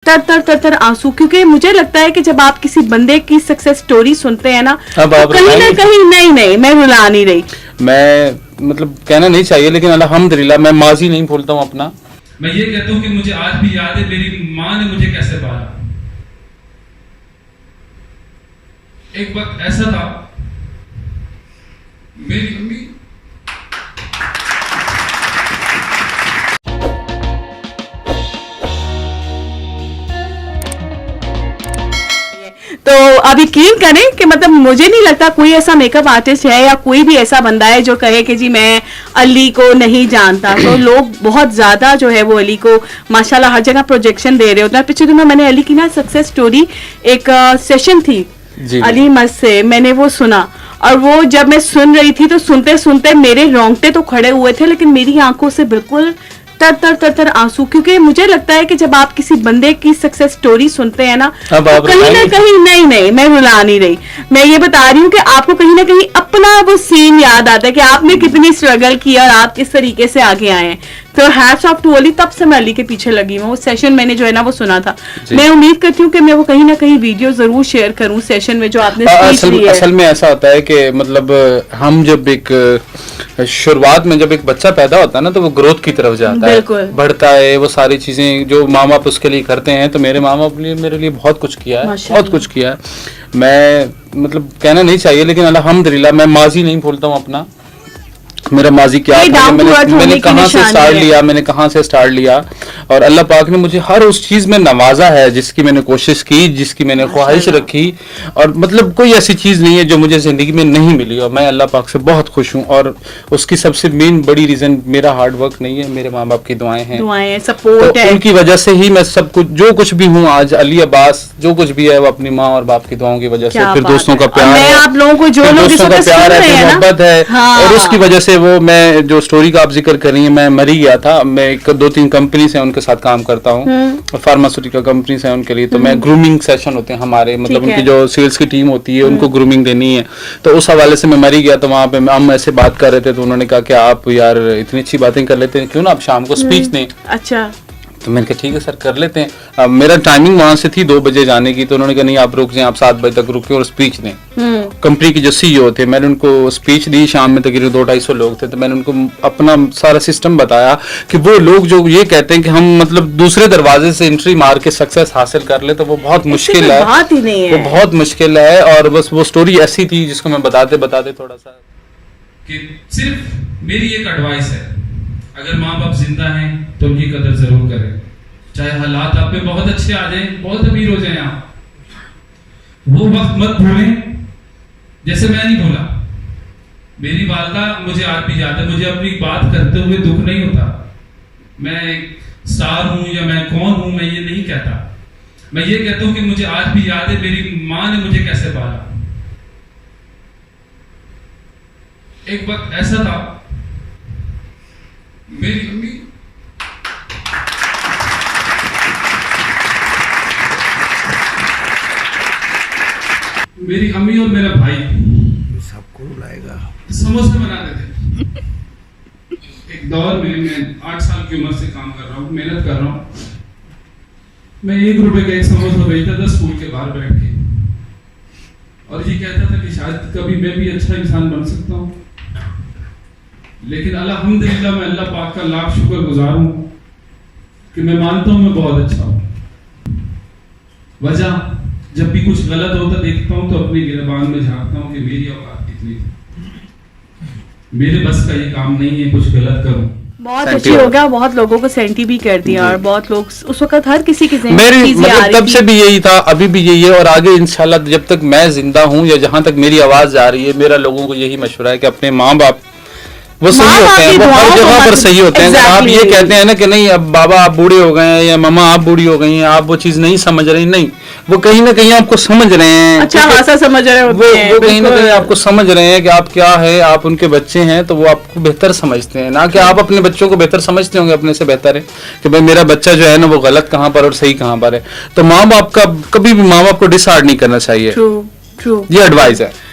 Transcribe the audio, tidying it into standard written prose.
तर आंसू, क्योंकि मुझे लगता है कि जब आप किसी बंदे की सक्सेस स्टोरी सुनते हैं ना, तो कहीं ना कहीं नहीं मैं रुला नहीं रही, मैं मतलब कहना नहीं चाहिए, लेकिन अल्हम्दुलिल्लाह मैं माजी नहीं भूलता हूँ अपना। मैं ये कहता हूँ कि मुझे आज भी याद है मेरी माँ ने मुझे कैसे पाला। एक वक्त ऐसा था, मेरी अम्मी तो अब यकीन करें कि मतलब मुझे नहीं लगता कोई ऐसा मेकअप आर्टिस्ट है या कोई भी ऐसा बंदा है जो कहे कि जी मैं अली को नहीं जानता। तो लोग बहुत ज्यादा जो है वो अली को माशाल्लाह हर जगह प्रोजेक्शन दे रहे होते हैं। पिछले दिनों मैंने अली की ना सक्सेस स्टोरी एक सेशन थी अली मस्द से, मैंने वो सुना, और वो जब मैं सुन रही थी तो सुनते सुनते मेरे रोंगटे तो खड़े हुए थे, लेकिन मेरी आंखों से बिल्कुल तर आंसू, क्योंकि मुझे लगता है कि जब आप किसी बंदे की सक्सेस स्टोरी सुनते हैं ना, तो कहीं ना कहीं नहीं मैं रुला नहीं रही, मैं ये बता रही हूँ कि आपको कहीं ना कहीं अपना वो सीन याद आता है कि आपने कितनी स्ट्रगल की और आप किस तरीके से आगे आए हैं। तो हैट्स ऑफ टू अली, तब से मैं अली के पीछे लगी हूँ। वो सेशन मैंने जो है ना वो सुना था, मैं उम्मीद करती हूँ कि मैं वो कहीं ना कहीं वीडियो जरूर शेयर करूँ सेशन में जो आपने स्पीच दी है। असल में ऐसा होता है कि मतलब हम जब एक शुरुआत में जब एक बच्चा पैदा होता है ना, तो वो ग्रोथ की तरफ जाता है, बढ़ता है, वो सारी चीजें जो माँ बाप उसके लिए करते हैं। तो मेरे माँ बाप ने मेरे लिए बहुत कुछ किया है, बहुत कुछ किया है। मैं मतलब कहना नहीं चाहिए, लेकिन अल्हम्दुलिल्लाह मैं माजी नहीं भूलता हूँ अपना। मेरा माजी क्या था, मैंने कहाँ से स्टार्ट लिया, मैंने कहाँ से स्टार्ट लिया, और अल्लाह पाक ने मुझे हर उस चीज में नवाजा है जिसकी मैंने कोशिश की, जिसकी मैंने ख्वाहिश रखी। और मतलब कोई ऐसी चीज नहीं है जो मुझे जिंदगी में नहीं मिली, और मैं अल्लाह पाक से बहुत खुश हूँ। और उसकी सबसे मेन बड़ी रीजन मेरा हार्ड वर्क नहीं है, मेरे माँ बाप की दुआएं हैं, सपोर्ट है। उनकी वजह से ही मैं सब कुछ जो कुछ भी हूँ आज, अली अब्बास जो कुछ भी है वो अपनी माँ और बाप की दुआओं की वजह से, फिर दोस्तों का प्यार है, आप लोगों को जो लोग दोस्तों का प्यार है, मोहब्बत है, और उसकी वजह से वो मैं जो स्टोरी का आप जिक्र कर रही हैं, मैं मरी गया था। मैं एक 2-3 कंपनीज हैं उनके साथ काम करता हूँ, फार्मास्यूटिकल कंपनीज हैं उनके लिए। तो मैं ग्रूमिंग सेशन होते हैं हमारे, मतलब उनकी जो सेल्स की टीम होती है उनको ग्रूमिंग देनी है, तो उस हवाले से मैं मरी गया। तो वहाँ पे हम ऐसे बात कर रहे थे, तो उन्होंने कहा कि आप यार इतनी अच्छी बातें कर लेते हैं, क्यों ना आप शाम को स्पीच दें। अच्छा, तो मैंने कहा ठीक है सर कर लेते हैं। मेरा टाइमिंग वहां से थी 2 बजे जाने की, तो उन्होंने कहा नहीं आप रुक जाएं, आप 7 बजे तक रुके और स्पीच दें। कंपनी के जो सीईओ थे, मैंने उनको स्पीच दी, शाम में तकरीबन 200-250 लोग थे। तो मैंने उनको अपना सारा सिस्टम बताया कि वो लोग जो ये कहते हैं कि हम मतलब दूसरे दरवाजे से एंट्री मार के सक्सेस हासिल कर ले, तो वो बहुत मुश्किल है, बात ही नहीं है, वो बहुत मुश्किल है। और बस वो स्टोरी ऐसी थी जिसको मैं बताते थोड़ा सा कि सिर्फ मेरी एक एडवाइस है, अगर माँ बाप जिंदा हैं तो उनकी कदर जरूर करें, चाहे हालात आप पे बहुत अच्छे आ जाएं, बहुत अमीर हो जाएं आप, वो वक्त मत भूलें जैसे मैं नहीं भूला। मेरी वालदा मुझे आज भी याद है, मुझे अपनी बात करते हुए दुख नहीं होता। मैं एक स्टार हूं या मैं कौन हूं, मैं ये नहीं कहता। मैं ये कहता हूं कि मुझे आज भी याद है मेरी माँ ने मुझे कैसे पाला। एक वक्त ऐसा था, मेरी अम्मी और मेरा भाई सबको रुलाएगा, समोसे बनाते थे। एक दौर में मैं 8 साल की उम्र से काम कर रहा हूँ, मेहनत कर रहा हूँ। मैं 1 रुपए का एक समोसा बेचता था स्कूल के बाहर बैठ के, और ये कहता था कि शायद कभी मैं भी अच्छा इंसान बन सकता हूँ। लेकिन अल्हम्दुलिल्लाह मैं अल्लाह पाक का लाख शुक्र गुजार हूँ कि मैं मानता हूँ मैं बहुत अच्छा हूँ। वजह जब भी कुछ गलत होता देखता हूँ तो अपने गिरबान में झांकता हूँ कि मेरी औकात कितनी थी, मेरे बस का ये काम नहीं है कुछ गलत करूँ। बहुत अच्छी हो गया, बहुत लोगों को सेंटी भी कर दिया, और बहुत लोग उस वक्त हर किसी की मेरी मतलब तब से भी यही था, अभी भी यही है, और आगे इंशाल्लाह जब तक मैं जिंदा हूँ या जहां तक मेरी आवाज जा रही है, मेरा लोगों को यही मशवरा है कि अपने माँ बाप वो सही होते हैं, वो हर जगह पर सही होते हैं। आप ये कहते हैं ना कि नहीं अब बाबा आप बूढ़े हो गए हैं या मामा आप बूढ़ी हो गई हैं, आप वो चीज नहीं समझ रही, नहीं, वो कहीं ना कहीं आपको समझ रहे हैं, अच्छा खासा समझ रहे होते हैं, वो कहीं ना कहीं आपको समझ रहे हैं कि आप क्या है, आप उनके बच्चे हैं, तो वो आपको बेहतर समझते हैं। ना कि आप अपने बच्चों को बेहतर समझते होंगे, अपने से बेहतर है कि भाई मेरा बच्चा जो है ना वो गलत कहाँ पर और सही कहाँ पर है। तो माँ बाप का कभी भी माँ बाप को डिसहार्ड नहीं करना चाहिए, ये एडवाइस है।